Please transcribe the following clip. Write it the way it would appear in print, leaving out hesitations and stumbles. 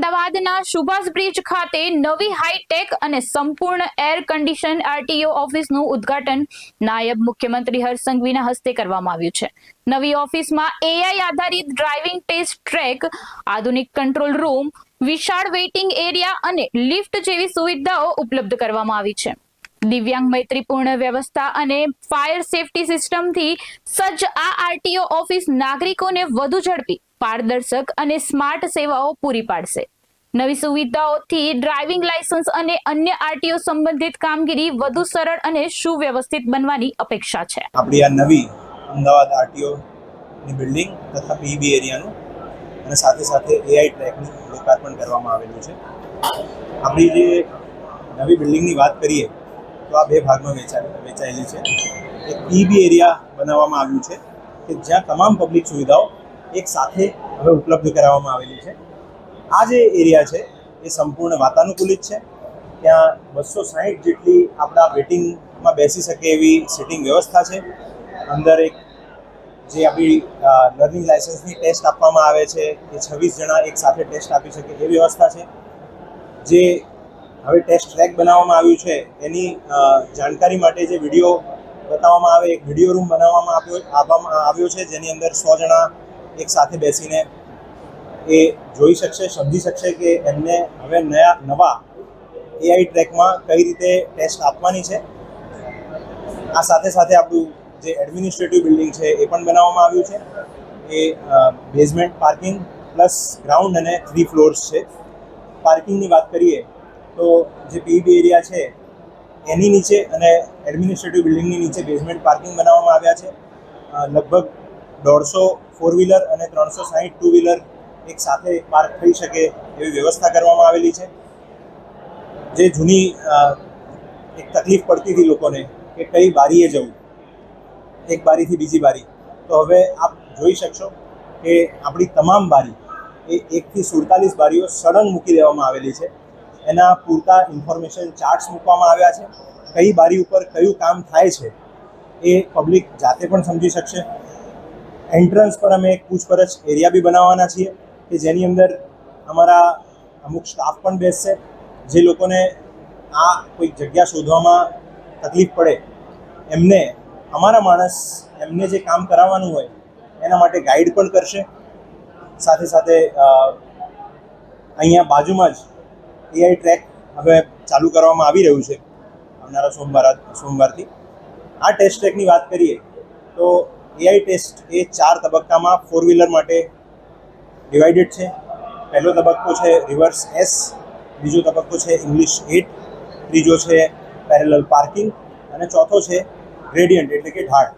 અમદાવાદના સુભાષ બ્રિજ ખાતે નવી હાઈટેક અને સંપૂર્ણ એર કન્ડિશન આરટીઓ ઓફિસનું ઉદ્ઘાટન નાયબ મુખ્યમંત્રી હર્ષ સંઘવીના હસ્તે કરવામાં આવ્યું છે। નવી ઓફિસમાં એઆઈ આધારિત ડ્રાઇવિંગ ટેસ્ટ ટ્રેક, આધુનિક કંટ્રોલ રૂમ, વિશાળ વેઇટિંગ એરિયા અને લિફ્ટ જેવી સુવિધાઓ ઉપલબ્ધ કરવામાં આવી છે। દિવ્યાંગ મૈત્રીપૂર્ણ વ્યવસ્થા અને ફાયર સેફટી સિસ્ટમથી સજ્જ આ આરટીઓ ઓફિસ નાગરિકોને વધુ ઝડપી, પારદર્શક અને સ્માર્ટ સેવાઓ પૂરી પાડશે। નવી સુવિધાઓથી ડ્રાઇવિંગ લાયસન્સ અને અન્ય આરટીઓ સંબંધિત કામગીરી વધુ સરળ અને સુવ્યવસ્થિત બનવાની અપેક્ષા છે। આપણી આ નવી અમદાવાદ આરટીઓ ની બિલ્ડિંગ તથા પીબી એરિયાનું અને સાથે સાથે એઆઈ ટ્રેકનું લોકાર્પણ કરવામાં આવેલું છે। આપણી જે નવી બિલ્ડિંગની વાત કરીએ તો આ બે ભાગમાં વેચાયેલી છે। એક પીબી એરિયા બનાવવામાં આવ્યું છે કે જ્યાં તમામ પબ્લિક સુવિધાઓ એક સાથે હવે ઉપલબ્ધ કરાવવામાં આવેલી છે। આ જે એરિયા છે એ સંપૂર્ણ વાતાનુકૂલિત છે। ત્યાં 260 જેટલી આપણા વેટિંગમાં બેસી શકે એવી સિટિંગ વ્યવસ્થા છે। અંદર એક જે આપણી લર્નિંગ લાયસન્સની ટેસ્ટ આપવામાં આવે છે એ 26 જણા એક સાથે ટેસ્ટ આપી શકે એ વ્યવસ્થા છે। જે હવે ટેસ્ટ ટ્રેક બનાવવામાં આવ્યું છે એની જાણકારી માટે જે વિડીયો બતાવવામાં આવે, એક વિડીયો રૂમ બનાવવામાં આવ્યો છે જેની અંદર 100 જણા એક સાથે બેસીને એ જોઈ શકશે, સમજી શકશે કે એમને હવે નવા એઆઈ ટ્રેકમાં કઈ રીતે ટેસ્ટ આપવાની છે। આ સાથે સાથે આપણું જે એડમિનિસ્ટ્રેટિવ બિલ્ડિંગ છે એ પણ બનાવવામાં આવ્યું છે। એ બેઝમેન્ટ પાર્કિંગ પ્લસ ગ્રાઉન્ડ અને 3 ફ્લોર્સ છે। પાર્કિંગની વાત કરીએ તો જે પીબી એરિયા છે એની નીચે અને એડમિનિસ્ટ્રેટિવ બિલ્ડિંગની નીચે બેઝમેન્ટ પાર્કિંગ બનાવવામાં આવ્યા છે। લગભગ 150 4 વ્હીલર અને 360 2 વ્હીલર એક સાથે પાર્ક થઈ શકે એવી વ્યવસ્થા કરવામાં આવેલી છે। જે જૂની એક તકલીફ પડતી હતી લોકોને કે કઈ બારીએ જવું, એક બારીથી બીજી બારી, તો હવે આપ જોઈ શકશો કે આપણી તમામ બારી એ 1 થી 47 બારીઓ સળંગ મૂકી દેવામાં આવેલી છે। એના પૂરતા ઇન્ફોર્મેશન ચાર્ટ્સ મૂકવામાં આવ્યા છે। કઈ બારી ઉપર કયું કામ થાય છે એ પબ્લિક જાતે પણ સમજી શકશે। એન્ટ્રન્સ પર અમે એક પૂછપરછ એરિયા બી બનાવવાના છીએ કે જેની અંદર અમારા અમુક સ્ટાફ પણ બેસશે। જે લોકોને આ કોઈ જગ્યા શોધવામાં તકલીફ પડે એમને અમારા માણસ એમને જે કામ કરાવવાનું હોય એના માટે ગાઈડ પણ કરશે। સાથે સાથે અહીંયા બાજુમાં જ એઆઈ ટ્રેક હવે ચાલુ કરવામાં આવી રહ્યું છે આવનારા સોમવારથી। આ ટેસ્ટ ટ્રેકની વાત કરીએ તો એઆઈ ટેસ્ટ એ 4 તબક્કામાં 4 વ્હીલર માટે ડિવાઇડેડ છે। પહેલો તબક્કો છે રિવર્સ એસ, બીજો તબક્કો છે ઇંગ્લિશ 8, ત્રીજો છે પેરેલલ પાર્કિંગ અને ચોથો છે ગ્રેડિયન્ટ એટલે કે ઢાળ।